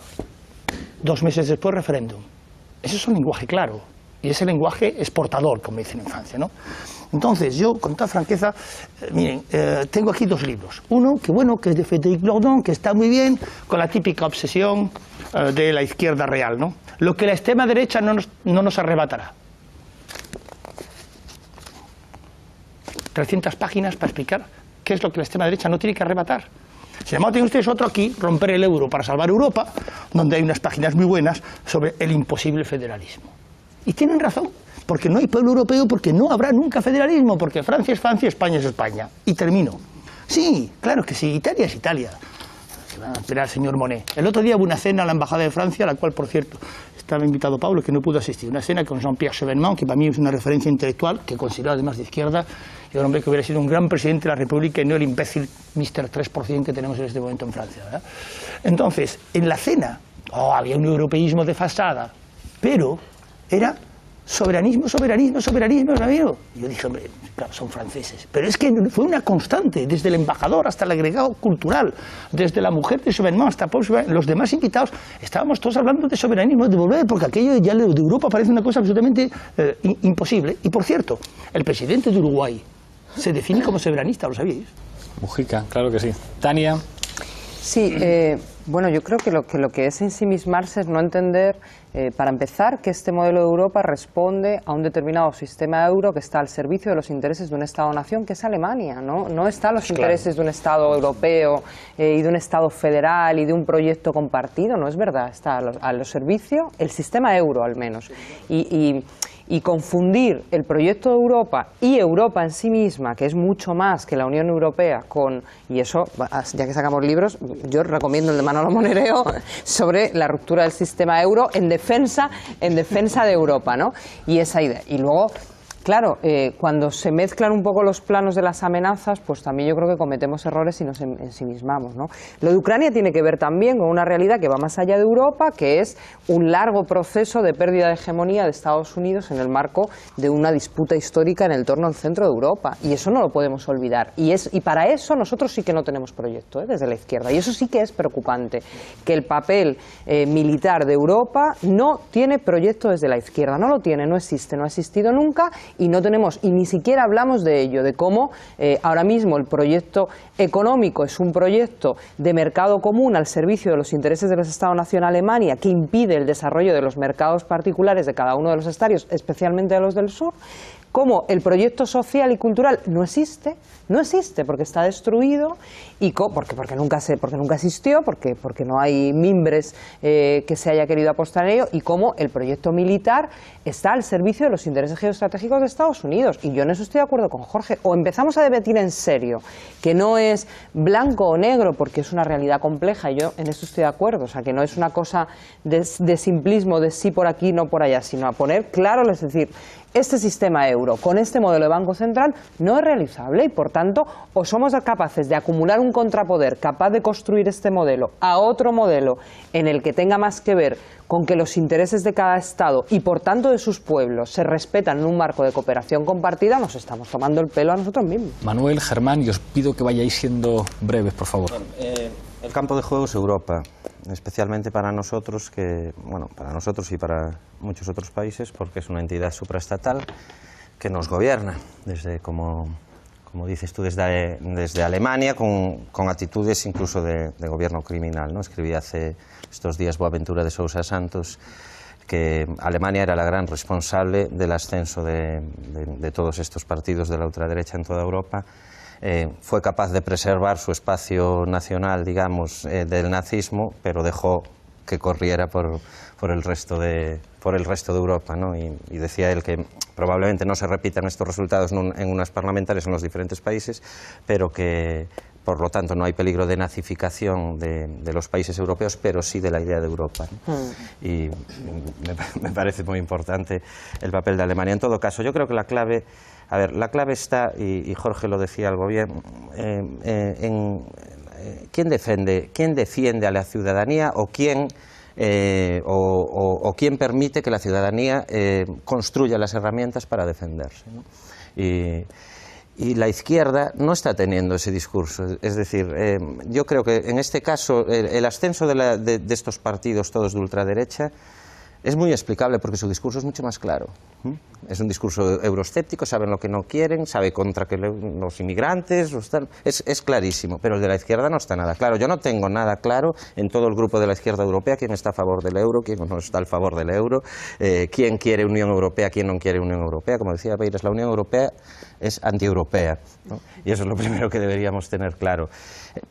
2 meses después, referéndum. Ese es un lenguaje claro. Y ese lenguaje exportador, como dicen en Francia, ¿no? Entonces, yo, con toda franqueza, miren, tengo aquí 2 libros. Uno, que es de Frédéric Lordon, que está muy bien, con la típica obsesión de la izquierda real, ¿no? Lo que la extrema derecha no nos arrebatará. 300 páginas para explicar qué es lo que la extrema derecha no tiene que arrebatar. Sin embargo, tienen ustedes otro aquí, Romper el euro para salvar Europa, donde hay unas páginas muy buenas sobre el imposible federalismo. Y tienen razón, porque no hay pueblo europeo, porque no habrá nunca federalismo, porque Francia es Francia, España es España. Y termino. Sí, claro que sí, Italia es Italia. Se va a esperar el señor Monet. El otro día hubo una cena en la Embajada de Francia, a la cual, por cierto, estaba invitado Pablo, que no pudo asistir. Una cena con Jean-Pierre Chevènement, que para mí es una referencia intelectual, que considero además de izquierda, y un hombre que hubiera sido un gran presidente de la República y no el imbécil Mr. 3% que tenemos en este momento en Francia, ¿verdad? Entonces, en la cena, había un europeísmo de fachada, pero era soberanismo, ¿no? Yo dije, hombre, claro, son franceses. Pero es que fue una constante, desde el embajador hasta el agregado cultural, desde la mujer de Chevènement hasta Paul Chevènement, los demás invitados, estábamos todos hablando de soberanismo, de volver, porque aquello ya de Europa parece una cosa absolutamente imposible. Y por cierto, el presidente de Uruguay se define como soberanista, ¿lo sabíais? Mujica, claro que sí. Tania. Sí, bueno, yo creo que lo que es ensimismarse es no entender, para empezar, que este modelo de Europa responde a un determinado sistema euro que está al servicio de los intereses de un Estado-nación, que es Alemania, ¿no? No está a los intereses de un Estado europeo y de un Estado federal y de un proyecto compartido, no es verdad, está a los servicios, el sistema euro al menos. Y confundir el proyecto de Europa y Europa en sí misma, que es mucho más que la Unión Europea, y eso, ya que sacamos libros, yo recomiendo el de Manolo Monereo sobre la ruptura del sistema euro en defensa de Europa, ¿no? Y esa idea. Y luego, claro, cuando se mezclan un poco los planos de las amenazas, pues también yo creo que cometemos errores y nos ensimismamos, ¿no? Lo de Ucrania tiene que ver también con una realidad que va más allá de Europa, que es un largo proceso de pérdida de hegemonía de Estados Unidos en el marco de una disputa histórica en el torno al centro de Europa. Y eso no lo podemos olvidar. Y para eso nosotros sí que no tenemos proyecto, desde la izquierda. Y eso sí que es preocupante, que el papel militar de Europa no tiene proyecto desde la izquierda. No lo tiene, no existe, no ha existido nunca. Y no tenemos, y ni siquiera hablamos de ello, de cómo ahora mismo el proyecto económico es un proyecto de mercado común al servicio de los intereses del Estado-nación Alemania, que impide el desarrollo de los mercados particulares de cada uno de los estadios, especialmente de los del sur, cómo el proyecto social y cultural no existe porque está destruido y porque nunca existió, porque no hay mimbres que se haya querido apostar en ello, y cómo el proyecto militar está al servicio de los intereses geoestratégicos de Estados Unidos. Y yo en eso estoy de acuerdo con Jorge. O empezamos a debatir en serio, que no es blanco o negro, porque es una realidad compleja, y yo en eso estoy de acuerdo, o sea, que no es una cosa de simplismo, de sí por aquí, no por allá, sino a poner claro, es decir, este sistema euro, con este modelo de Banco Central, no es realizable y, por tanto, o somos capaces de acumular un contrapoder capaz de construir este modelo a otro modelo en el que tenga más que ver con que los intereses de cada Estado y, por tanto, de sus pueblos se respetan en un marco de cooperación compartida, nos estamos tomando el pelo a nosotros mismos. Manuel, Germán, y os pido que vayáis siendo breves, por favor. El campo de juego es Europa, especialmente para nosotros, para nosotros y para muchos otros países, porque es una entidad supraestatal que nos gobierna, desde, como dices tú, desde Alemania, con actitudes incluso de gobierno criminal, ¿no? Escribí hace estos días Boaventura de Sousa Santos que Alemania era la gran responsable del ascenso de todos estos partidos de la ultraderecha en toda Europa. Fue capaz de preservar su espacio nacional, digamos, del nazismo, pero dejó que corriera por el resto de Europa, ¿no? Y decía él que probablemente no se repitan estos resultados en unas parlamentarias en los diferentes países, pero que por lo tanto no hay peligro de nazificación de los países europeos, pero sí de la idea de Europa, ¿no? Y me parece muy importante el papel de Alemania. En todo caso, yo creo que la clave está, y Jorge lo decía algo bien, en quién defiende a la ciudadanía o quién permite que la ciudadanía construya las herramientas para defenderse, ¿no? Y la izquierda no está teniendo ese discurso. Es decir, yo creo que en este caso el ascenso de estos partidos todos de ultraderecha es muy explicable porque su discurso es mucho más claro. Es un discurso euroescéptico, saben lo que no quieren, sabe contra que los inmigrantes, es clarísimo, pero el de la izquierda no está nada claro. Yo no tengo nada claro en todo el grupo de la izquierda europea quién está a favor del euro, quién no está a favor del euro, quién quiere Unión Europea, quién no quiere Unión Europea. Como decía Beires, la Unión Europea es antieuropea, ¿no? Y eso es lo primero que deberíamos tener claro.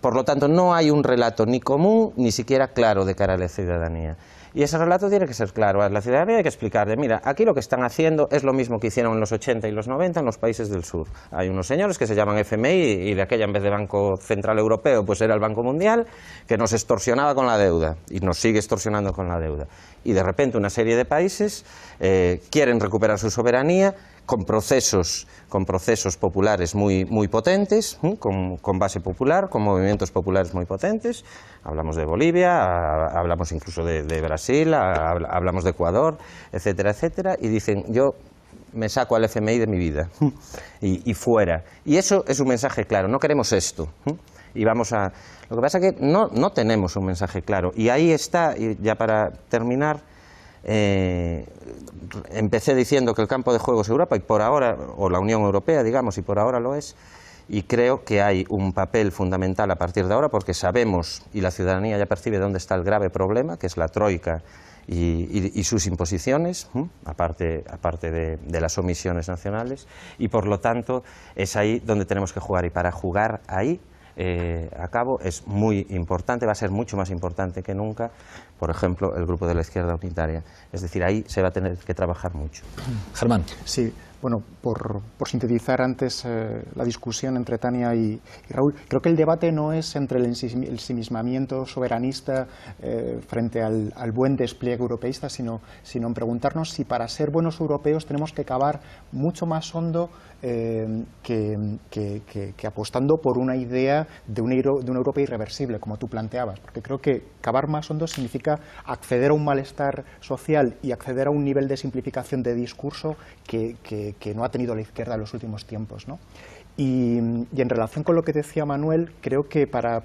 Por lo tanto, no hay un relato ni común ni siquiera claro de cara a la ciudadanía. Y ese relato tiene que ser claro. A la ciudadanía hay que explicarle, mira, aquí lo que están haciendo es lo mismo que hicieron en los 80 y los 90 en los países del sur. Hay unos señores que se llaman FMI y de aquella, en vez de Banco Central Europeo, pues era el Banco Mundial, que nos extorsionaba con la deuda y nos sigue extorsionando con la deuda. Y de repente una serie de países quieren recuperar su soberanía con procesos populares muy potentes, con base popular, con movimientos populares muy potentes. Hablamos de Bolivia, hablamos incluso de Brasil, hablamos de Ecuador, etcétera, etcétera, y dicen, yo me saco al FMI de mi vida y fuera. Y eso es un mensaje claro, no queremos esto. Y vamos a... Lo que pasa es que no tenemos un mensaje claro. Y ahí está, y ya para terminar, empecé diciendo que el campo de juego es Europa y por ahora, o la Unión Europea, digamos, y por ahora lo es, y creo que hay un papel fundamental a partir de ahora porque sabemos, y la ciudadanía ya percibe dónde está el grave problema, que es la troika y sus imposiciones, aparte de las omisiones nacionales, y por lo tanto es ahí donde tenemos que jugar, y para jugar ahí a cabo es muy importante, va a ser mucho más importante que nunca, por ejemplo, el grupo de la izquierda unitaria. Es decir, ahí se va a tener que trabajar mucho. Germán. Sí, bueno, por sintetizar antes la discusión entre Tania y Raúl, creo que el debate no es entre el ensimismamiento soberanista frente al buen despliegue europeísta, sino en preguntarnos si para ser buenos europeos tenemos que cavar mucho más hondo que apostando por una idea de una Europa irreversible, como tú planteabas, porque creo que cavar más hondo significa acceder a un malestar social y acceder a un nivel de simplificación de discurso que no ha tenido la izquierda en los últimos tiempos, ¿no? Y en relación con lo que decía Manuel, creo que para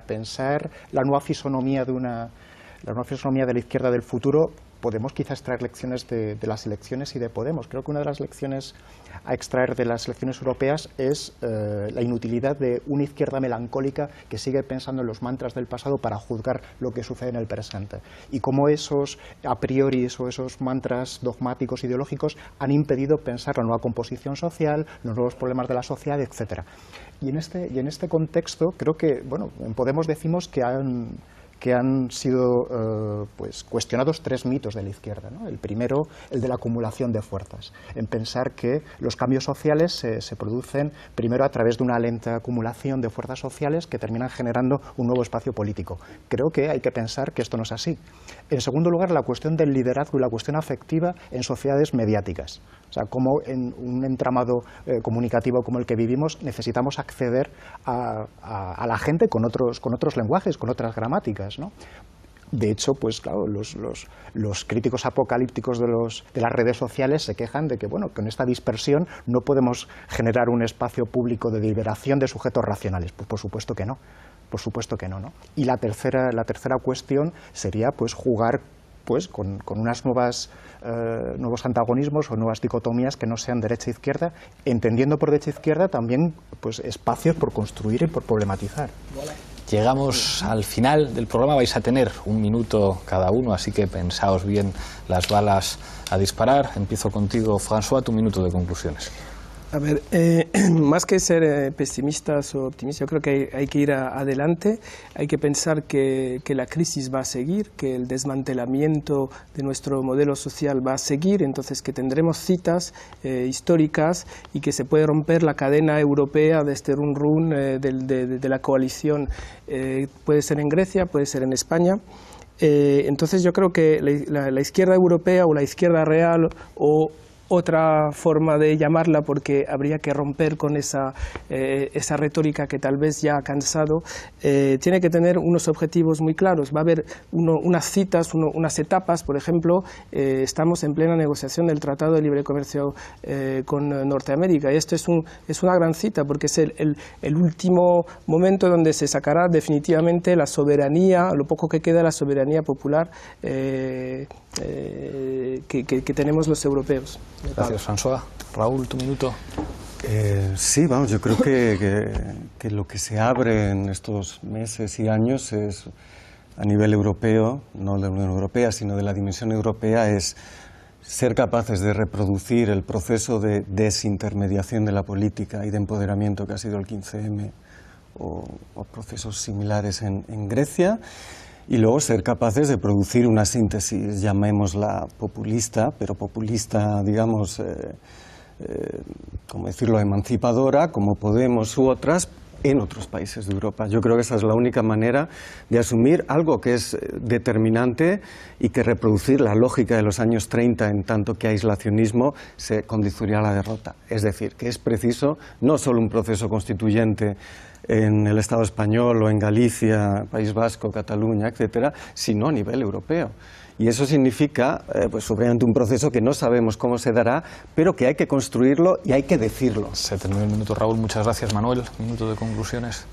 pensar la nueva fisonomía de la izquierda del futuro, podemos quizás extraer lecciones de las elecciones y de Podemos. Creo que una de las lecciones a extraer de las elecciones europeas es la inutilidad de una izquierda melancólica que sigue pensando en los mantras del pasado para juzgar lo que sucede en el presente. Y cómo esos a priori o esos mantras dogmáticos ideológicos han impedido pensar la nueva composición social, los nuevos problemas de la sociedad, etcétera. Y en este contexto creo que, bueno, en Podemos decimos que que han sido pues cuestionados tres mitos de la izquierda, ¿no? El primero, el de la acumulación de fuerzas, en pensar que los cambios sociales se producen primero a través de una lenta acumulación de fuerzas sociales que terminan generando un nuevo espacio político. Creo que hay que pensar que esto no es así. En segundo lugar, la cuestión del liderazgo y la cuestión afectiva en sociedades mediáticas. O sea, cómo en un entramado comunicativo como el que vivimos necesitamos acceder a la gente con otros lenguajes, con otras gramáticas, ¿no? De hecho, pues claro, los críticos apocalípticos de las redes sociales se quejan de que, bueno, con esta dispersión no podemos generar un espacio público de liberación de sujetos racionales. Pues por supuesto que no. Por supuesto que no, ¿no? Y la tercera cuestión sería pues jugar pues con nuevos antagonismos o nuevas dicotomías que no sean derecha-izquierda, entendiendo por derecha-izquierda también pues espacios por construir y por problematizar. Llegamos al final del programa, vais a tener 1 minuto cada uno, así que pensaos bien las balas a disparar. Empiezo contigo, François, tu minuto de conclusiones. A ver, más que ser pesimistas o optimistas, yo creo que hay que ir adelante, hay que pensar que la crisis va a seguir, que el desmantelamiento de nuestro modelo social va a seguir, entonces que tendremos citas históricas y que se puede romper la cadena europea de este run-run de la coalición. Puede ser en Grecia, puede ser en España. Entonces yo creo que la izquierda europea o la izquierda real o otra forma de llamarla, porque habría que romper con esa retórica que tal vez ya ha cansado, tiene que tener unos objetivos muy claros. Va a haber unas citas, unas etapas. Por ejemplo, estamos en plena negociación del Tratado de Libre Comercio con Norteamérica, y esto es una gran cita, porque es el último momento donde se sacará definitivamente la soberanía, lo poco que queda de la soberanía popular que tenemos los europeos. Gracias, François. Raúl, tu minuto. Sí, vamos, yo creo que lo que se abre en estos meses y años es, a nivel europeo, no de la Unión Europea, sino de la dimensión europea, es ser capaces de reproducir el proceso de desintermediación de la política y de empoderamiento que ha sido el 15M o procesos similares en Grecia. Y luego ser capaces de producir una síntesis, llamémosla populista, pero populista, digamos, como decirlo, emancipadora, como Podemos u otras, en otros países de Europa. Yo creo que esa es la única manera de asumir algo que es determinante y que reproducir la lógica de los años 30, en tanto que aislacionismo se conduciría a la derrota. Es decir, que es preciso no solo un proceso constituyente en el Estado español o en Galicia, País Vasco, Cataluña, etcétera, sino a nivel europeo. Y eso significa, pues obviamente, un proceso que no sabemos cómo se dará, pero que hay que construirlo y hay que decirlo. Se terminó el minuto, Raúl. Muchas gracias, Manuel. Minuto de conclusiones.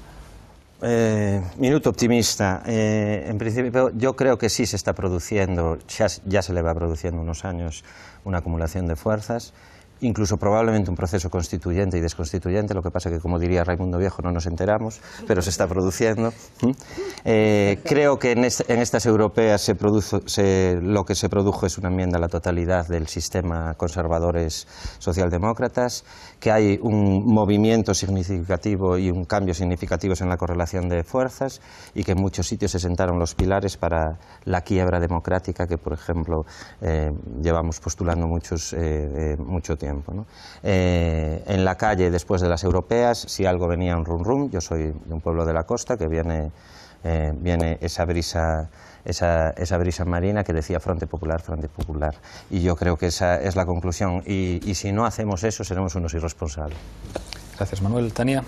Minuto optimista. En principio, yo creo que sí se está produciendo, ya se le va produciendo unos años, una acumulación de fuerzas. Incluso probablemente un proceso constituyente y desconstituyente, lo que pasa que, como diría Raimundo Viejo, no nos enteramos, pero se está produciendo. Creo que en estas europeas lo que se produjo es una enmienda a la totalidad del sistema conservadores socialdemócratas, que hay un movimiento significativo y un cambio significativos en la correlación de fuerzas y que en muchos sitios se sentaron los pilares para la quiebra democrática que, por ejemplo, llevamos postulando mucho tiempo. ¿No? En la calle, después de las europeas, si algo venía un rum-rum, yo soy de un pueblo de la costa, que viene esa brisa marina que decía Fronte Popular, Fronte Popular. Y yo creo que esa es la conclusión. Y si no hacemos eso, seremos unos irresponsables. Gracias, Manuel. Tania.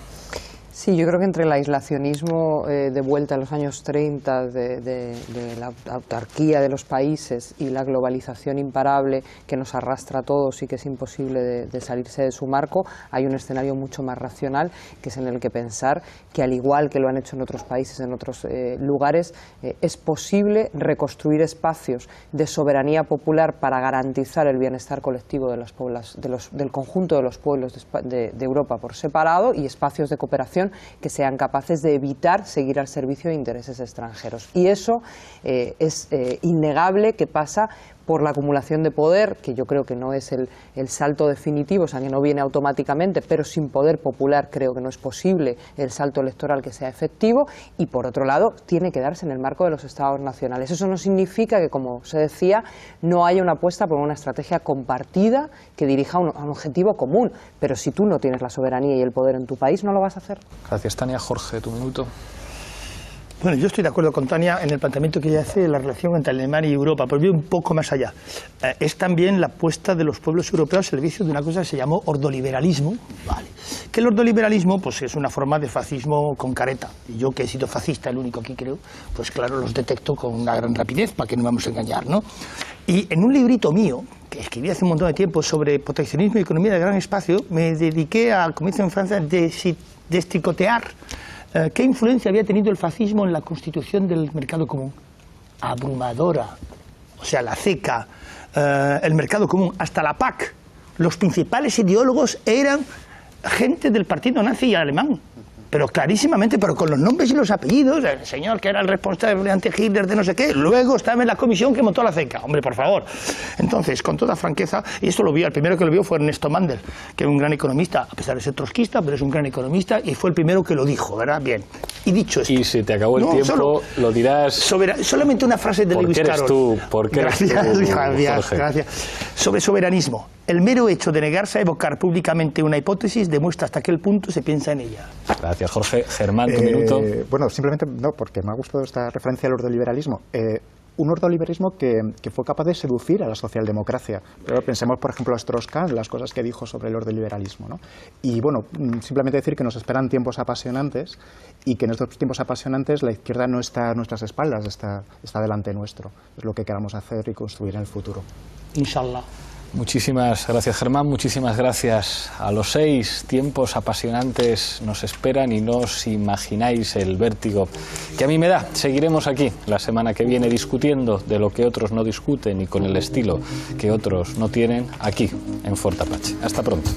Sí, yo creo que entre el aislacionismo de vuelta a los años 30 de la autarquía de los países y la globalización imparable que nos arrastra a todos y que es imposible de salirse de su marco, hay un escenario mucho más racional, que es en el que pensar que, al igual que lo han hecho en otros países, en otros lugares, es posible reconstruir espacios de soberanía popular para garantizar el bienestar colectivo de del conjunto de los pueblos de Europa por separado, y espacios de cooperación oposición que sean capaces de evitar seguir al servicio de intereses extranjeros. Y eso es innegable que pasa por la acumulación de poder, que yo creo que no es el salto definitivo, o sea, que no viene automáticamente, pero sin poder popular creo que no es posible el salto electoral que sea efectivo, y por otro lado tiene que darse en el marco de los Estados nacionales. Eso no significa que, como se decía, no haya una apuesta por una estrategia compartida que dirija a un objetivo común, pero si tú no tienes la soberanía y el poder en tu país, no lo vas a hacer. Gracias, Tania. Jorge, tu minuto. Bueno, yo estoy de acuerdo con Tania en el planteamiento que ella hace de la relación entre Alemania y Europa, pero voy un poco más allá. Es también la apuesta de los pueblos europeos al servicio de una cosa que se llamó ordoliberalismo. Vale. Que el ordoliberalismo pues, es una forma de fascismo con careta. Y yo, que he sido fascista, el único aquí creo, pues claro, los detecto con una gran rapidez, para que no vamos a engañar, ¿no? Y en un librito mío, que escribí hace un montón de tiempo sobre proteccionismo y economía de gran espacio, me dediqué a, como dicen en Francia, destricotear ¿qué influencia había tenido el fascismo en la constitución del mercado común? Abrumadora. O sea, la CECA, el mercado común, hasta la PAC. Los principales ideólogos eran gente del partido nazi alemán. Pero clarísimamente, pero con los nombres y los apellidos, el señor que era el responsable ante Hitler de no sé qué, luego estaba en la comisión que montó la CECA. Hombre, por favor. Entonces, con toda franqueza, y esto lo vio, el primero que lo vio fue Ernesto Mandel, que era un gran economista, a pesar de ser trotskista, pero es un gran economista, y fue el primero que lo dijo, ¿verdad? Bien. Y dicho esto... Y si te acabó el tiempo, lo dirás... solamente una frase de Lewis Carroll. Gracias. Sobre soberanismo. El mero hecho de negarse a evocar públicamente una hipótesis demuestra hasta qué punto se piensa en ella. Gracias, Jorge. Germán, tu minuto. Bueno, simplemente no, porque me ha gustado esta referencia al ordoliberalismo. Un ordoliberalismo que fue capaz de seducir a la socialdemocracia. Pero pensemos, por ejemplo, a Strauss-Kahn, las cosas que dijo sobre el ordoliberalismo, ¿no? Y bueno, simplemente decir que nos esperan tiempos apasionantes y que en estos tiempos apasionantes la izquierda no está a nuestras espaldas, está delante nuestro. Es lo que queramos hacer y construir en el futuro. Inshallah. Muchísimas gracias, Germán. Muchísimas gracias a los 6. Tiempos apasionantes nos esperan y no os imagináis el vértigo que a mí me da. Seguiremos aquí la semana que viene discutiendo de lo que otros no discuten y con el estilo que otros no tienen aquí en Fort Apache. Hasta pronto.